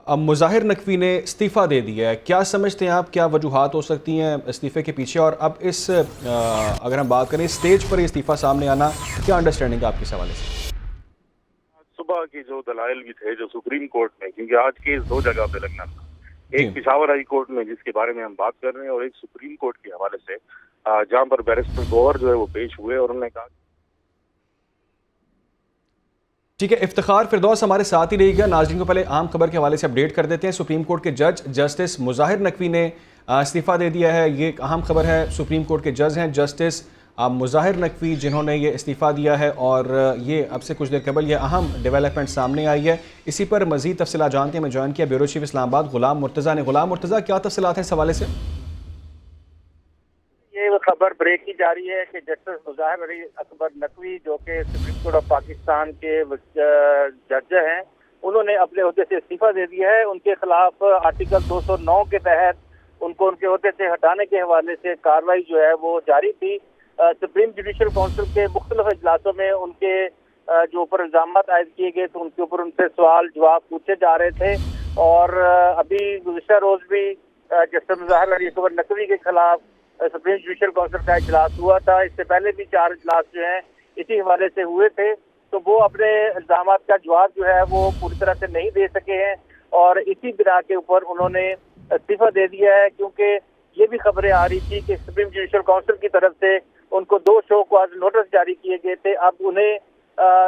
अब मुज़ाहिर नकवी ने इस्तीफ़ा दे दिया है, क्या समझते हैं आप, क्या वजूहात हो सकती हैं इस्तीफ़े के पीछे? और अब अगर हम बात करें स्टेज पर ये इस्तीफ़ा सामने आना, क्या अंडरस्टैंडिंग है आपके इस हवाले से? सुबह की जो दलाइल भी थे जो सुप्रीम कोर्ट में, क्योंकि आज केस दो जगह पे लगना था, जी एक पिशावर हाई कोर्ट में जिसके बारे में हम बात कर रहे हैं, और एक सुप्रीम कोर्ट के हवाले से जहां पर बैरिस्टर गौहर जो है वो पेश हुए और उन्होंने कहा। ठीक है, इफ्तिखार फिरदौस हमारे साथ ही रहेगा। नाज़रीन को पहले आम खबर के हवाले से अपडेट कर देते हैं। सुप्रीम कोर्ट के जज जस्टिस मुज़ाहिर नकवी ने इस्तीफ़ा दे दिया है। ये एक अहम खबर है। सुप्रीम कोर्ट के जज हैं जस्टिस मुज़ाहिर नकवी, जिन्होंने ये इस्तीफ़ा दिया है, और ये अब से कुछ देर कबल ये अहम डेवलपमेंट सामने आई है। इसी पर मज़ीद तफसीलात जानते हैं। मैं ज्वाइन किया ब्यूरो चीफ इस्लामाबाद ग़ुलाम मुर्तज़ा ने। ग़ुलाम मुर्तज़ा, क्या तफसीलात हैं इस हवाले से? ये खबर ब्रेक की जा रही है कि जस्टिस मुज़ाहिर अकबर नकवी, जो कि सुप्रीम कोर्ट ऑफ पाकिस्तान के जज हैं, उन्होंने अपने ओहदे से इस्तीफा दे दिया है। उनके खिलाफ आर्टिकल 209 के तहत उनको उनके ओहदे से हटाने के हवाले से कार्रवाई जो है वो जारी थी। सुप्रीम जुडिशल काउंसिल के मुख्तलिफ इजलासों में उनके जो ऊपर इल्जाम आयद किए गए थे, उनके ऊपर उनसे सवाल जवाब पूछे जा रहे थे। और अभी गुज़िश्ता रोज भी जस्टिस मुज़ाहिर अकबर नकवी के खिलाफ सुप्रीम जुडिशल काउंसिल का इजलास हुआ था। इससे पहले भी 4 इजलास जो हैं इसी हवाले से हुए थे। तो वो अपने इल्जाम का जवाब जो है वो पूरी तरह से नहीं दे सके हैं, और इसी बिना के ऊपर उन्होंने इस्तीफा दे दिया है। क्योंकि ये भी खबरें आ रही थी कि सुप्रीम जुडिशल काउंसिल की तरफ से उनको 2 शो कॉज नोटिस जारी किए गए थे। अब उन्हें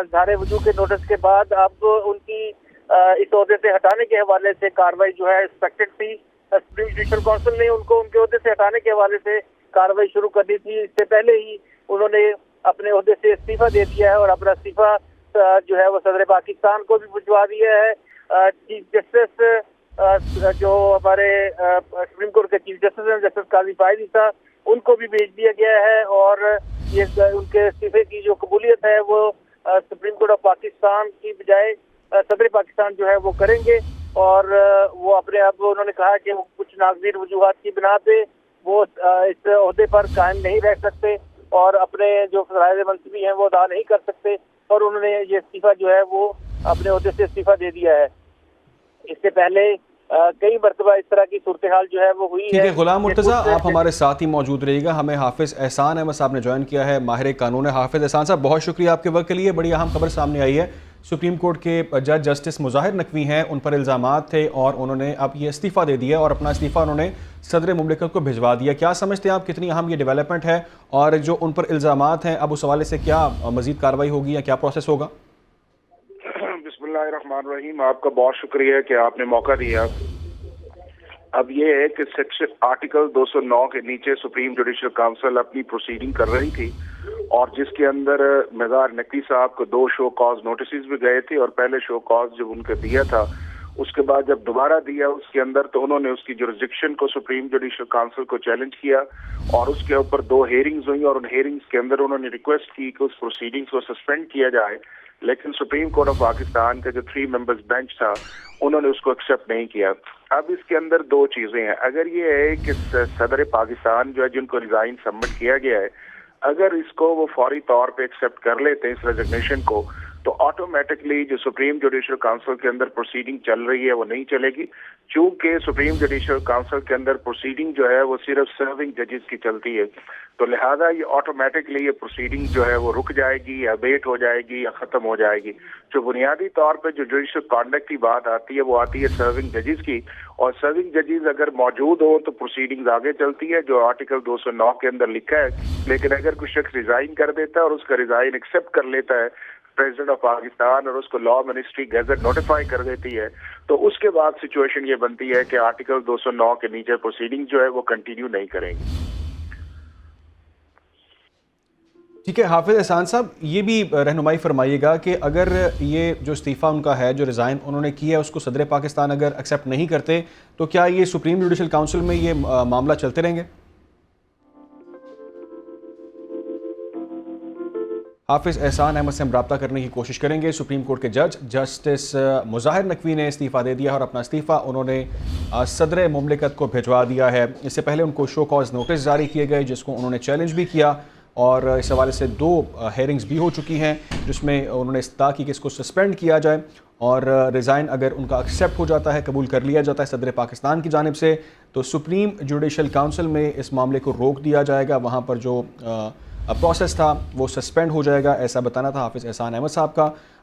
ज़ाहिर वजू के नोटिस के बाद अब उनकी इस ओहदे से हटाने के हवाले से कार्रवाई जो है एक्सपेक्टेड थी। सुप्रीम जुडिशल काउंसिल ने उनको उनके ओहदे से हटाने के हवाले से कार्रवाई शुरू कर दी थी। इससे पहले ही उन्होंने अपने ओहदे से इस्तीफा दे दिया है, और अपना इस्तीफा जो है वो सदर पाकिस्तान को भी भिजवा दिया है। चीफ जस्टिस जो हमारे सुप्रीम कोर्ट के चीफ जस्टिस हैं, जस्टिस काजी फायद ईसा, उनको भी भेज दिया गया है। और ये उनके इस्तीफे की जो कबूलियत है वो सुप्रीम कोर्ट ऑफ पाकिस्तान की बजाय सदर पाकिस्तान जो है वो करेंगे। और वो अपने आप उन्होंने कहा कि वो कुछ नागज़ीर वजूहात की बिना पे वो इस ओहदे पर कायम नहीं रह सकते और अपने जो फ़राइज़ मनसबी हैं वो अदा नहीं कर सकते, और उन्होंने ये इस्तीफ़ा जो है वो अपने ओहदे से इस्तीफ़ा दे दिया है। इससे पहले कई मरतबा इस तरह की सूरत हाल जो है वो हुई है। ठीक है ग़ुलाम मुर्तज़ा, आप हमारे साथ ही मौजूद रहिएगा। हमें हाफिज़ एहसान अहमद साहब ने ज्वाइन किया है, माहिर कानून है। हाफिज़ एहसान साहब, बहुत शुक्रिया आपके वक्त के लिए। बड़ी अहम खबर सामने आई है। सुप्रीम कोर्ट के जज जस्टिस मुज़ाहिर नकवी हैं, उन पर इल्ज़ामात थे और उन्होंने अब ये इस्तीफ़ा दे दिया, और अपना इस्तीफ़ा उन्होंने सदर मुमलिकत को भिजवा दिया। क्या समझते हैं आप, कितनी अहम ये डेवलपमेंट है, और जो उन पर इल्ज़ामात हैं अब उस हवाले से क्या मज़ीद कार्रवाई होगी या क्या प्रोसेस होगा? बिस्मिल्लाहिर्रहमानिर्रहीम, आपका बहुत शुक्रिया कि आपने मौका दिया। अब ये है कि सेक्शन आर्टिकल 209 के नीचे सुप्रीम जुडिशल काउंसिल अपनी प्रोसीडिंग कर रही थी, और जिसके अंदर मुज़ाहिर नकवी साहब को 2 शो कॉज नोटिस भी गए थे। और पहले शो कॉज जब उनको दिया था, उसके बाद जब दोबारा दिया उसके अंदर, तो उन्होंने उसकी जुरिसडिक्शन को सुप्रीम जुडिशल काउंसिल को चैलेंज किया, और उसके ऊपर 2 हेयरिंग्स हुई, और उन हेयरिंग्स के अंदर उन्होंने रिक्वेस्ट की कि उस प्रोसीडिंग्स को सस्पेंड किया जाए। लेकिन सुप्रीम कोर्ट ऑफ पाकिस्तान का जो 3 मेंबर्स बेंच था, उन्होंने उसको एक्सेप्ट नहीं किया। अब इसके अंदर 2 चीजें हैं। अगर ये है कि सदर पाकिस्तान जो है, जिनको रिजाइन सबमिट किया गया है, अगर इसको वो फौरी तौर पे एक्सेप्ट कर लेते हैं इस रेजिग्नेशन को, तो ऑटोमेटिकली जो सुप्रीम जुडिशल काउंसिल के अंदर प्रोसीडिंग चल रही है वो नहीं चलेगी। चूंकि सुप्रीम जुडिशल काउंसिल के अंदर प्रोसीडिंग जो है वो सिर्फ सर्विंग जजेस की चलती है, तो लिहाजा ये ऑटोमेटिकली ये प्रोसीडिंग जो है वो रुक जाएगी, या अबेट हो जाएगी, या खत्म हो जाएगी। जो बुनियादी तौर पे जो जुडिशल कॉन्डक्ट की बात आती है वो आती है सर्विंग जजेस की, और सर्विंग जजेस अगर मौजूद हो तो प्रोसीडिंग्स आगे चलती है, जो आर्टिकल 209 के अंदर लिखा है। लेकिन अगर कोई शख्स रिजाइन कर देता है और उसका रिजाइन एक्सेप्ट कर लेता है प्रेसिडेंट ऑफ पाकिस्तान, और उसको लॉ मिनिस्ट्री गैजेट नोटिफाई कर देती है, तो उसके बाद सिचुएशन ये बनती है कि आर्टिकल 209 के नीचे प्रोसीडिंग जो है वो कंटिन्यू नहीं करेंगी। ठीक है हाफिज़ एहसान साहब, ये भी रहनुमाई फरमाइएगा कि अगर ये जो इस्तीफ़ा उनका है, जो रिज़ाइन उन्होंने किया है, उसको सदर पाकिस्तान अगर एक्सेप्ट नहीं करते, तो क्या ये सुप्रीम जुडिशल काउंसिल में ये मामला चलते रहेंगे? हाफिज़ एहसान अहमद से हम रब्ता करने की कोशिश करेंगे। सुप्रीम कोर्ट के जज जस्टिस मुज़ाहिर नकवी ने इस्तीफ़ा दे दिया है, और अपना इस्तीफ़ा उन्होंने सदर मुमलिकत को भिजवा दिया है। इससे पहले उनको शो कॉज नोटिस जारी किए गए, जिसको उन्होंने चैलेंज भी किया, और इस हवाले से 2 हेयरिंग्स भी हो चुकी हैं, जिसमें उन्होंने इस्तदा की कि इसको सस्पेंड किया जाए। اور ریزائن اگر ان کا ایکسیپٹ ہو جاتا ہے، قبول کر لیا جاتا ہے صدر پاکستان کی جانب سے، تو سپریم جوڈیشل کونسل میں اس معاملے کو روک دیا جائے گا، وہاں پر جو پروسیس تھا وہ سسپینڈ ہو جائے گا، ایسا بتانا تھا حافظ احسان احمد صاحب کا۔